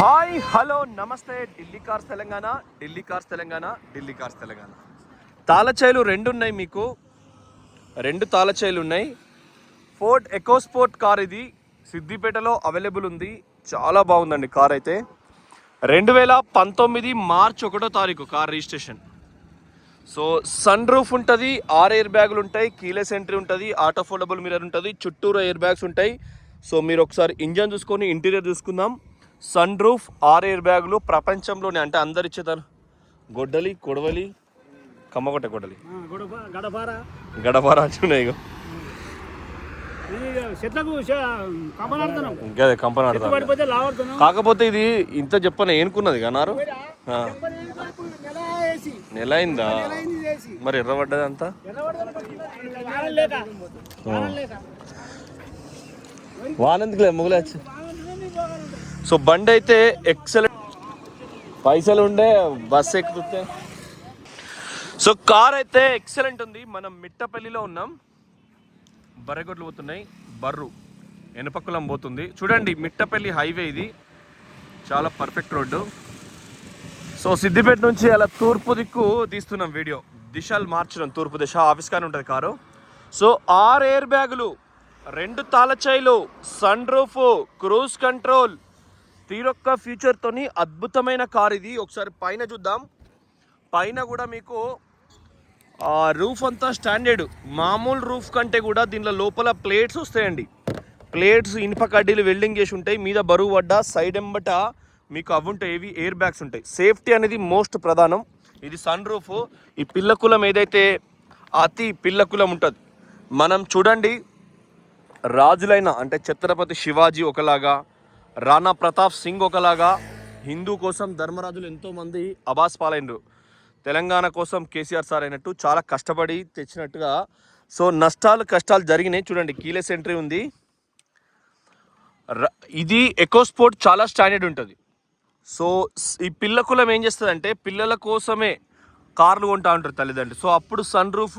Hi hello namaste. Delhi cars Telangana, Delhi cars Telangana, Delhi cars Telangana. తాళచైలు రెండు ఉన్నాయి, మీకు రెండు తాళచైలు ఉన్నాయి. ఫోర్డ్ ఎకోస్పోర్ట్ కార్ ఇది సిద్దిపేటలో అవైలబుల్ ఉంది. చాలా బాగుందండి కార్ అయితే. 2019 మార్చ్ 1వ తారీఖు car registration. So sunroof ఉంటుంది, 6 ఎయిర్ బ్యాగులు ఉంటాయి, కీలెస్ ఎంట్రీ ఉంటుంది, ఆటో ఫోల్డబుల్ మిర్రర్ ఉంటుంది, చుట్టూరు ఎయిర్ బ్యాగ్స్ ఉంటాయి. సో మీరు ఒకసారి ఇంజన్ చూసుకొని ఇంటీరియర్ చూసుకుందాం. సన్ రూఫ్, 6 ఎయిర్ బ్యాగులు, ప్రపంచంలోనే అంటే అందరు ఇచ్చేదారు. గొడ్డలి, కొడవలి, కమ్మగొట్ట గొడ్డలి, గడపార అంటున్నాయి. కంపెనీ ఆడతాను. కాకపోతే ఇది ఇంత చెప్పని ఏనుకున్నది కన్నారు. నెల అయిందా మరి? ఎర్రబడ్డది అంతా. వానందుకులే మొగలేచ్చు. సో బండి అయితే ఎక్సలెంట్. పైసలు ఉండే బస్సు ఎక్కుతుంటే. సో కార్ అయితే ఎక్సలెంట్ ఉంది. మనం మిట్టపల్లిలో ఉన్నాం. బర్రెగొడ్లు పోతున్నాయి. బర్రు ఎనపక్కులం పోతుంది. చూడండి, మిట్టపల్లి హైవే ఇది. చాలా పర్ఫెక్ట్ రోడ్డు. సో సిద్దిపేట నుంచి అలా తూర్పు దిక్కు తీస్తున్నాం వీడియో. దిశలు మార్చడం, తూర్పు దిశ ఆఫీస్ కానీ ఉంటుంది కారు. సో 6 ఎయిర్ బ్యాగులు, 2 తాళచైలు, సన్ రూఫ్, క్రూజ్ కంట్రోల్, తీరొక్క ఫీచర్తోని అద్భుతమైన కార్ ఇది. ఒకసారి పైన చూద్దాం. పైన కూడా మీకు రూఫ్ అంతా స్టాండర్డ్. మామూలు రూఫ్ కంటే కూడా దీనిలో లోపల ప్లేట్స్ వస్తాయండి. ప్లేట్స్ ఇనుప కడ్డీలు వెల్డింగ్ చేసి ఉంటాయి. మీద బరువు పడ్డా సైడ్ ఎంబట మీకు అవి ఉంటాయి. ఇవి ఎయిర్ బ్యాగ్స్ ఉంటాయి. సేఫ్టీ అనేది మోస్ట్ ప్రధానం. ఇది సన్ రూఫ్. ఈ పిల్లకులం ఏదైతే అతి పిల్లకులం ఉంటుంది. మనం చూడండి, రాజులైన అంటే ఛత్రపతి శివాజీ ఒకలాగా, రాణా ప్రతాప్ సింగ్ ఒకలాగా, హిందూ కోసం ధర్మరాజులు ఎంతోమంది అబాస్ పాలైనరు. తెలంగాణ కోసం కేసీఆర్ సార్ అయినట్టు చాలా కష్టపడి తెచ్చినట్టుగా. సో నష్టాలు కష్టాలు జరిగినాయి. చూడండి, కీలెస్ ఎంట్రీ ఉంది. ఇది ఎకోస్పోర్ట్ చాలా స్టాండర్డ్ ఉంటుంది. సో ఈ పిల్లకులం ఏం చేస్తుందంటే పిల్లల కోసమే కార్లు కొంటా ఉంటారు తల్లిదండ్రులు. సో అప్పుడు సన్ రూఫ్,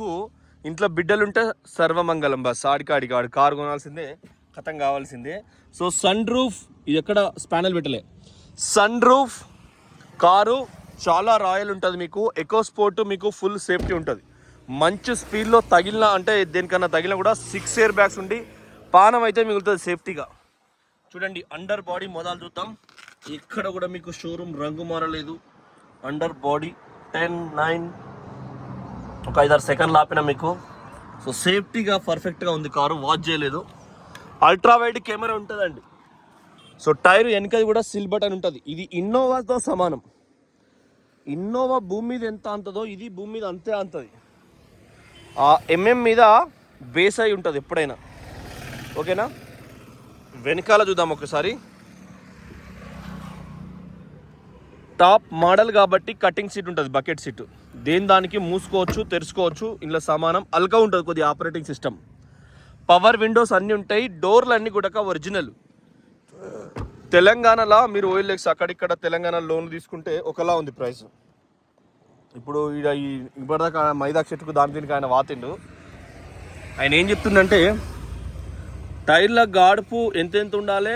ఇంట్లో బిడ్డలుంటే సర్వమంగళం. బస్ ఆడికాడికి కారు కొనాల్సిందే, ఖతం కావాల్సిందే. సో సన్ రూఫ్, ఇది ఎక్కడ స్పానల్ పెట్టలే. సన్ రూఫ్ కారు చాలా రాయల్ ఉంటుంది. మీకు ఎకోస్పోర్ట్ మీకు ఫుల్ సేఫ్టీ ఉంటుంది. మంచి స్పీడ్లో తగిలిన అంటే దేనికన్నా తగిలినా కూడా 6 ఎయిర్ బ్యాగ్స్ ఉండి పానం అయితే మిగులుతుంది సేఫ్టీగా. చూడండి, అండర్ బాడీ మొదలు చూద్దాం. ఇక్కడ కూడా మీకు షోరూమ్ రంగు మారలేదు. అండర్ బాడీ 10, 9 ఒక 5-6 సెకండ్లు ఆపిన మీకు. సో సేఫ్టీగా పర్ఫెక్ట్గా ఉంది కారు. వాచ్ చేయలేదు. అల్ట్రా వైడ్ కెమెరా ఉంటుందండి. సో టైర్ వెనకది కూడా సిల్ బటన్ ఉంటుంది. ఇది ఇన్నోవాతో సమానం. ఇన్నోవా భూమి మీద ఎంత అంతదో ఇది భూమి మీద అంతే అంతది. ఆ ఎంఎం మీద బేస్ అయి ఉంటుంది ఎప్పుడైనా. ఓకేనా? వెనకాల చూద్దాం ఒకసారి. టాప్ మోడల్ కాబట్టి కటింగ్ సీట్ ఉంటుంది, బకెట్ సీట్. దేని దానికి మూసుకోవచ్చు, తెరుచుకోవచ్చు. ఇంట్లో సమానం అల్గా ఉంటుంది కొద్దిగా ఆపరేటింగ్ సిస్టమ్. పవర్ విండోస్ అన్నీ ఉంటాయి. డోర్లు అన్నీ కూడా ఒరిజినల్. తెలంగాణలో మీరు ఓఎల్ఎక్స్ అక్కడిక్కడ తెలంగాణ లోన్ తీసుకుంటే ఒకలా ఉంది ప్రైస్. ఇప్పుడు ఇప్పటిదాకా మైదా చెట్టుకు దాని దీనికి ఆయన వాతిండు. ఆయన ఏం చెప్తుండంటే టైర్ల గాడుపు ఎంత ఉండాలి,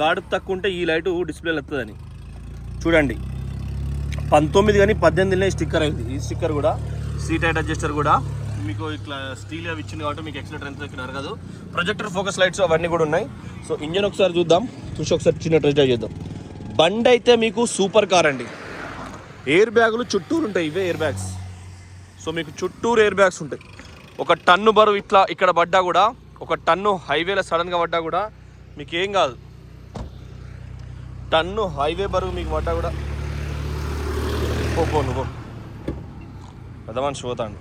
గాడుపు తక్కువ ఉంటే ఈ లైటు డిస్ప్లేలో వస్తుందని. చూడండి, 19 కానీ 18 స్టిక్కర్ అయింది. ఈ స్టిక్కర్ కూడా సీట్ హైట్ అడ్జస్టర్ కూడా మీకు ఇట్లా స్టీల్ అవి ఇచ్చింది కాబట్టి మీకు ఎక్సలెటర్ ఎంత అరగదు. ప్రొజెక్టర్ ఫోకస్ లైట్స్ అవన్నీ కూడా ఉన్నాయి. సో ఇంజన్ ఒకసారి చూద్దాం. చూసి ఒకసారి చిన్న టెస్ట్ డ్రైవ్ చేద్దాం. బండి అయితే మీకు సూపర్ కార్ అండి. ఎయిర్ బ్యాగులు చుట్టూరు ఉంటాయి. ఇవే ఎయిర్ బ్యాగ్స్. సో మీకు చుట్టూరు ఎయిర్ బ్యాగ్స్ ఉంటాయి. 1 టన్ను బరువు ఇట్లా ఇక్కడ పడ్డా కూడా, 1 టన్ను హైవేలో సడన్గా పడ్డా కూడా మీకు ఏం కాదు. టన్ను హైవే బరువు మీకు పడ్డా కూడా పో నువ్వు పెద్దమని చూతాండి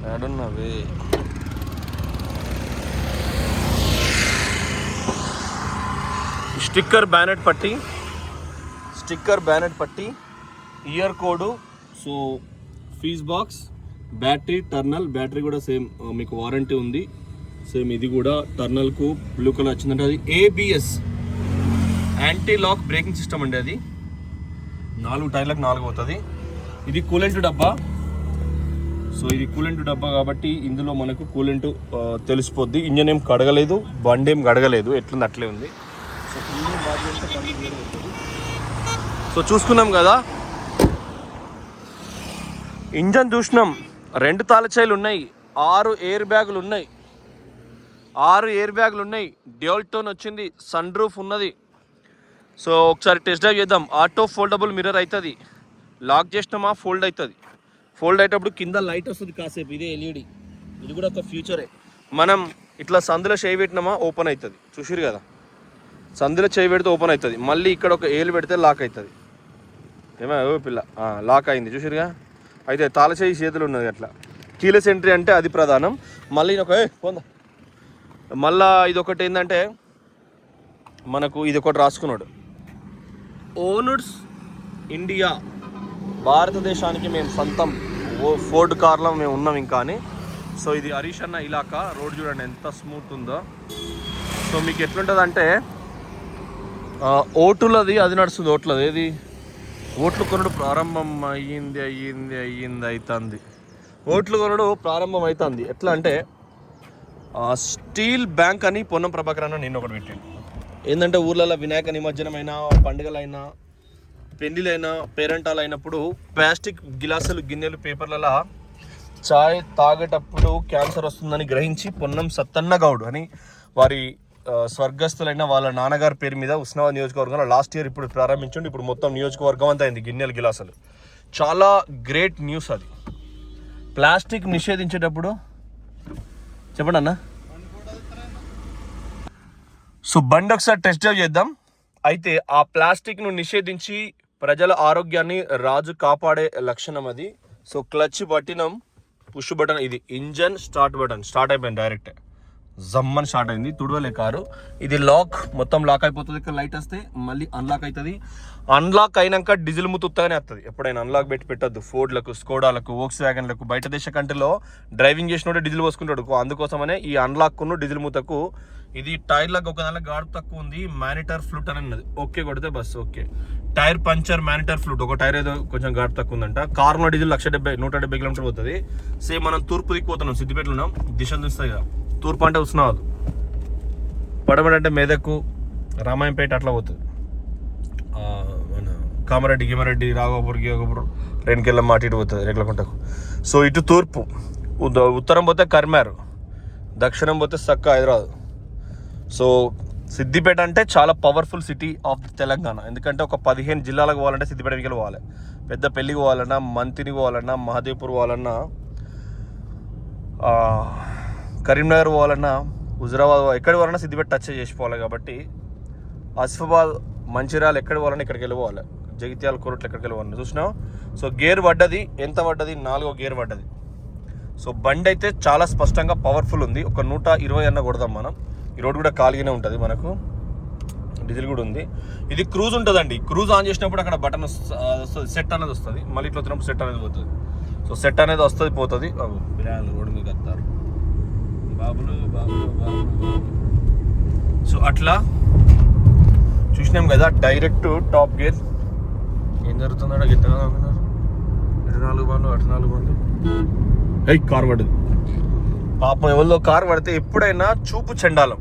ఏడున్నవి. స్టిక్కర్ బ్యానెట్ పట్టి, year code, so fuse box, battery, టర్నల్. బ్యాటరీ కూడా సేమ్ మీకు వారంటీ ఉంది. సేమ్ ఇది కూడా టర్నల్కు బ్లూ కలర్ వచ్చిందంటే అది ABS anti lock braking system అండి. అది 4 టైర్లకు 4 పోతుంది. ఇది కూలెంట్ డబ్బా. సో ఇది కూలెంట్ డబ్బా కాబట్టి ఇందులో మనకు కూలెంట్ తెలిసిపోద్ది. ఇంజన్ ఏం కడగలేదు, బండి ఏం కడగలేదు, ఎట్లుంది అట్లే ఉంది. సో ప్రీమియం బాధ్యత బండి వేరే ఉంటుంది. సో చూసుకున్నాం కదా, ఇంజన్ చూసినాం, 2 తాళచైలు ఉన్నాయి, 6 ఎయిర్ బ్యాగులు ఉన్నాయి, 6 ఎయిర్ బ్యాగులు ఉన్నాయి, డ్యూయల్ టోన్ వచ్చింది, సన్ రూఫ్ ఉన్నది. సో ఒకసారి టెస్ట్ డ్రైవ్ చేద్దాం. ఆటో ఫోల్డబుల్ మిర్రర్ అవుతుంది, లాక్ చేసినామా ఫోల్డ్ అవుతుంది. ఫోల్డ్ అయ్యేటప్పుడు కింద లైట్ వస్తుంది కాసేపు, ఇదే ఎల్ఈడి. ఇది కూడా ఒక ఫ్యూచరే. మనం ఇట్లా సందులో చేయి పెట్టినామా ఓపెన్ అవుతుంది, చూసిరు కదా, సందులో చేయి పెడితే ఓపెన్ అవుతుంది. మళ్ళీ ఇక్కడ ఒక ఏలు పెడితే లాక్ అవుతుంది. ఏమో పిల్ల లాక్ అయింది, చూసిరుగా. అయితే తాళచేయి చేతులు ఉన్నది అట్లా. కీలెస్ ఎంట్రీ అంటే అది ప్రధానం. మళ్ళీ పొంద మళ్ళా ఇది ఒకటి ఏంటంటే మనకు ఇది ఒకటి రాసుకున్నాడు, ఓనుడ్స్ ఇండియా, భారతదేశానికి మేము సొంతం ఫోర్డ్ కార్లో మేము ఉన్నాం ఇంకా అని. సో ఇది హరీష్ అన్న ఇలాకా. రోడ్ చూడండి ఎంత స్మూత్ ఉందో. సో మీకు ఎట్లుంటుంది అంటే ఓటులది అది నడుస్తుంది. ఓట్లది ఏది ఓట్లు కొనుడు ప్రారంభం అవుతుంది. ఓట్లు కొనుడు ప్రారంభం అవుతుంది. ఎట్లా అంటే స్టీల్ బ్యాంక్ అని పొన్నం ప్రభాకర్ అన్న నేను ఒకటి పెట్టాను. ఏంటంటే ఊర్లలో వినాయక నిమజ్జనమైనా, పండుగలైనా, పెళ్ళిళ్ళైనా, పేరెంటాలు అయినప్పుడు ప్లాస్టిక్ గిలాసులు, గిన్నెలు, పేపర్లలో చాయ్ తాగేటప్పుడు క్యాన్సర్ వస్తుందని గ్రహించి పొన్నం సత్తన్న గౌడ్ అని వారి స్వర్గస్థులైన వాళ్ళ నాన్నగారి పేరు మీద ఉస్నాబాద్ నియోజకవర్గంలో లాస్ట్ ఇయర్ ఇప్పుడు ప్రారంభించండి. ఇప్పుడు మొత్తం నియోజకవర్గం అంతా అయింది గిన్నెలు, గిలాసులు. చాలా గ్రేట్ న్యూస్ అది. ప్లాస్టిక్ నిషేధించేటప్పుడు చెప్పండి అన్న. సో బండి ఒకసారి టెస్ట్ డ్రైవ్ చేద్దాం. అయితే ఆ ప్లాస్టిక్ను నిషేధించి ప్రజల ఆరోగ్యాన్ని రాజు కాపాడే లక్షణం అది. So clutch button, push button, ఇది ఇంజన్ స్టార్ట్ బటన్. స్టార్ట్ అయిపోయింది, డైరెక్ట్ జమ్మని స్టార్ట్ అయింది. తుడవలే కారు. ఇది లాక్, మొత్తం లాక్ అయిపోతుంది. ఇక్కడ లైట్ వస్తే మళ్ళీ అన్లాక్ అవుతుంది. అన్లాక్ అయినాక డీజిల్ ముత్తుగానే వస్తుంది. ఎప్పుడైనా అన్లాక్ పెట్టద్దు. ఫోర్డ్లకు, స్కోడాలకు, వోక్స్ వ్యాగన్లకు. బయట దేశ కంట్రీలో డ్రైవింగ్ చేసినోడే డీజిల్ పోసుకుంటాడు. అందుకోసమనే ఈ అన్లాక్ను డీజిల్ ముత్తకు. ఇది టైర్లకు ఒక దానిలో గాడు తక్కువ ఉంది, మానిటర్ ఫ్లూట్ అని ఉన్నది. ఓకే కొడితే బస్ ఓకే. టైర్ పంచర్, మానిటర్ ఫ్లూట్. ఒక టైర్ ఏదో కొంచెం గాడు తక్కువ ఉందంట. కారులో డీజిల్ 170 కిలోమీటర్ పోతుంది. సేమ్ మనం తూర్పు దిక్కు పోతున్నాం, సిద్దిపేటలో ఉన్నాం. దిశలు చూస్తాయి కదా, తూర్పు అంటే ఉస్నాబాద్, పడమట అంటే మెదకు, రామాయంపేట అట్లా పోతుంది. మన కామారెడ్డి, రాఘోపూర్, గీగోపూర్, రెండుకెళ్ళం అటు ఇటు పోతుంది రేట్లకుంటకు. సో ఇటు తూర్పు. ఉత్తరం పోతే కర్మారు, దక్షిణం పోతే సక్క హైదరాబాద్. సో సిద్దిపేట అంటే చాలా పవర్ఫుల్ సిటీ ఆఫ్ తెలంగాణ. ఎందుకంటే ఒక 15 జిల్లాలకు పోవాలంటే సిద్దిపేట వీకెళ్ళి పోవాలి. పెద్ద పెళ్ళికి పోవాలన్నా, మంతిని పోవాలన్నా, మహదేవ్పూర్ పోవాలన్నా, కరీంనగర్ పోవాలన్నా, హుజరాబాద్ ఎక్కడికి పోవాలన్నా సిద్దిపేట టచ్ చేసిపోవాలి. కాబట్టి ఆసిఫాబాద్, మంచిర్యాల ఎక్కడికి పోవాలన్నా ఇక్కడికి వెళ్ళిపోవాలి. జగిత్యాల, కోరట్లు ఎక్కడికి వెళ్ళిపోవాలి. చూసినావు. సో గేర్ పడ్డది, ఎంత పడ్డది? 4వ గేర్ పడ్డది. సో బండి అయితే చాలా స్పష్టంగా పవర్ఫుల్ ఉంది. ఒక 120 అన్న కొడదాం మనం. ఈ రోడ్ కూడా ఖాళీగానే ఉంటుంది, మనకు డీజిల్ కూడా ఉంది. ఇది క్రూజ్ ఉంటుందండి. క్రూజ్ ఆన్ చేసినప్పుడు అక్కడ బటన్ సెట్ అనేది వస్తుంది. మళ్ళీ ఇట్లా వచ్చినప్పుడు సెట్ అనేది పోతుంది. సో సెట్ అనేది వస్తుంది, పోతుంది. బిర్యానీ రోడ్డు మీకు వస్తారు బాబులు. సో అట్లా చూసినాం కదా, డైరెక్ట్ టాప్ గేర్. ఏం జరుగుతుందో గిట్టగా అనుకున్నారు. ఇటు 4 బండ్లు, అటు 4 బండ్లు. కారు పడ్డది. పాపం ఎవరిలో కారు పడితే ఎప్పుడైనా చూపు చెండాలం.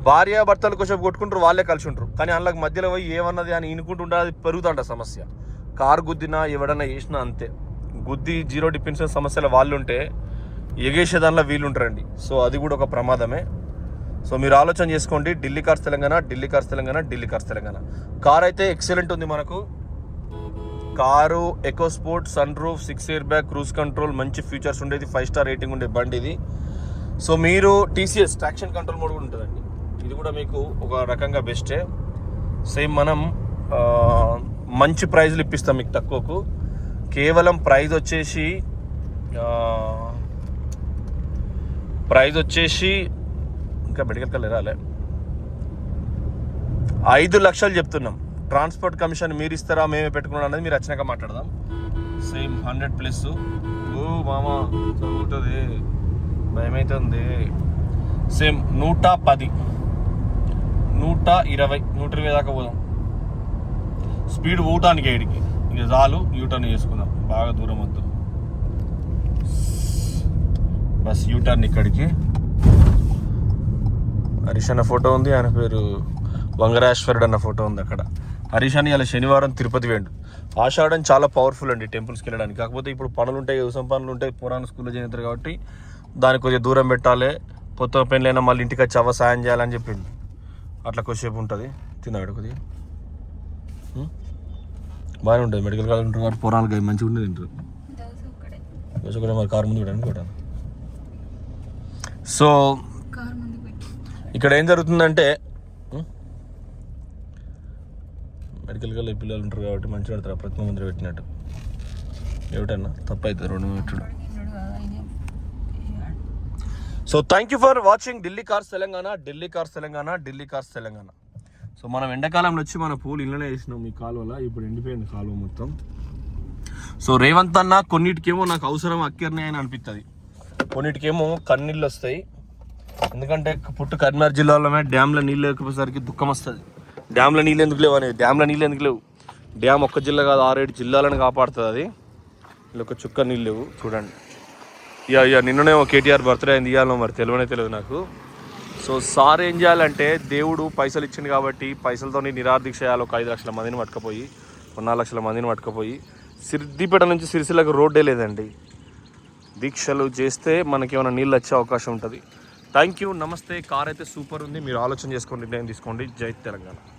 భార్యాభర్తలు కొంచెం కొట్టుకుంటారు, వాళ్ళే కలిసి ఉంటారు. కానీ అందులోకి మధ్యలో పోయి ఏమన్నది అని ఇనుకుంటుంటే అది పెరుగుతుంట సమస్య. కారు గుద్దినా ఎవడన్నా వేసినా అంతే. గుద్ది 0 డిఫెన్షన్ సమస్యలు వాళ్ళు ఉంటే ఎగేసే దానిలో వీళ్ళు ఉంటారండి. సో అది కూడా ఒక ప్రమాదమే. సో మీరు ఆలోచన చేసుకోండి. ఢిల్లీ కార్స్ తెలంగాణ. కార్ అయితే ఎక్సలెంట్ ఉంది మనకు. Car EcoSport, sunroof, 6 airbag, cruise control, మంచి ఫీచర్స్ ఉండేది. 5 స్టార్ రేటింగ్ ఉండే బండి ఇది. సో మీరు TCS ట్రాక్షన్ కంట్రోల్ మోడ్ కూడా ఉంటుందండి. ఇది కూడా మీకు ఒక రకంగా బెస్టే. సేమ్ మనం మంచి ప్రైజ్లు ఇప్పిస్తాం మీకు తక్కువకు. కేవలం ప్రైజ్ వచ్చేసి ఇంకా మెడికల్ కల్ రాలే, 5 లక్షలు చెప్తున్నాం. ట్రాన్స్పోర్ట్ కమిషన్ మీరు ఇస్తారా, మేమే పెట్టుకున్నాం అనేది మీరు వచ్చినాక మాట్లాడదాం. సేమ్ 100+. ఓ మామా చదువుతుంది, భయమవుతుంది. సేమ్ 110, 120, 120 దాకా పోదాం. స్పీడ్ ఊటానికి 8కి ఇక చాలు. యూటర్న్ చేసుకుందాం, బాగా దూరం వద్దు. బస్ యూటర్న్ ఇక్కడికి. హరీష్ అన్న ఫోటో ఉంది, ఆయన పేరు వంగరాశ్వరుడు అన్న ఫోటో ఉంది అక్కడ. హరీష్ అని ఇలా శనివారం తిరుపతి వేయండు. ఆషాఢం చాలా పవర్ఫుల్ అండి టెంపుల్స్కి వెళ్ళడానికి. కాకపోతే ఇప్పుడు పనులు ఉంటాయి, వ్యవసాయం పనులు ఉంటాయి, పురాణ స్కూల్లో చేస్తారు కాబట్టి దానికి కొద్దిగా దూరం పెట్టాలి. పొద్దున పెళ్ళైనా మళ్ళీ ఇంటికి వచ్చి అవ్వ సాయం చేయాలని చెప్పింది. అట్లా కొద్దిసేపు ఉంటుంది. తిన్నాడు కొద్దిగా బాగానే ఉంటుంది. మెడికల్ కాలేజ్ ఉంటారు కాబట్టి పురాణాలు మంచిగా ఉండేది తింటారు. దోశ కూడా మరి కారు ముందు పెట్టాను కూడా. సో ఇక్కడ ఏం జరుగుతుందంటే మెడికల్ కాలేజ్ పిల్లలు ఉంటారు కాబట్టి మంచిగా పెడతారు. ప్రతిమ ముందర పెట్టినట్టు ఏమిటన్నా తప్పు అవుతుంది 2 పెట్టడం. So thank you for watching Delhi cars Telangana, Delhi cars Telangana, Delhi cars Telangana. So మనం ఎండాకాలంలో వచ్చి మన పూలు ఇళ్ళనే వేసినాం ఈ కాలువలో. ఇప్పుడు ఎండిపోయింది కాలువ మొత్తం. సో రేవంత్ అన్న కొన్నిటికేమో నాకు అవసరం అక్కర్నే అని అనిపిస్తుంది, కొన్నిటికేమో కన్నీళ్ళు వస్తాయి. ఎందుకంటే కరీంనగర్ జిల్లాలోనే డ్యామ్లో నీళ్ళు లేకపోయేసరికి దుఃఖం వస్తుంది. డ్యామ్లో నీళ్ళు ఎందుకు లేవు అనేది. డ్యామ్లో నీళ్ళు ఎందుకు లేవు? డ్యామ్ ఒక్క జిల్లా కాదు 6-7 జిల్లాలను కాపాడుతుంది అది. ఇలా ఒక చుక్క నీళ్ళు లేవు చూడండి. ఇక నిన్ననే కేటీఆర్ బర్త్డే అయింది, ఇవ్వాలో మరి తెలియదు నాకు. సో సార్ ఏం చేయాలంటే, దేవుడు పైసలు ఇచ్చింది కాబట్టి పైసలతో నిరాదీక్ష చేయాలి. ఒక 5 లక్షల మందిని పట్టుకపోయి, 4 లక్షల మందిని పట్టుకపోయి. సిద్దిపేట నుంచి సిరిసిల్లకు రోడ్డే లేదండి. దీక్షలు చేస్తే మనకి ఏమైనా నీళ్ళు వచ్చే అవకాశం ఉంటుంది. థ్యాంక్ యూ, నమస్తే. కార్ అయితే సూపర్ ఉంది. మీరు ఆలోచన చేసుకోండి, నిర్ణయం తీసుకోండి. జై తెలంగాణ.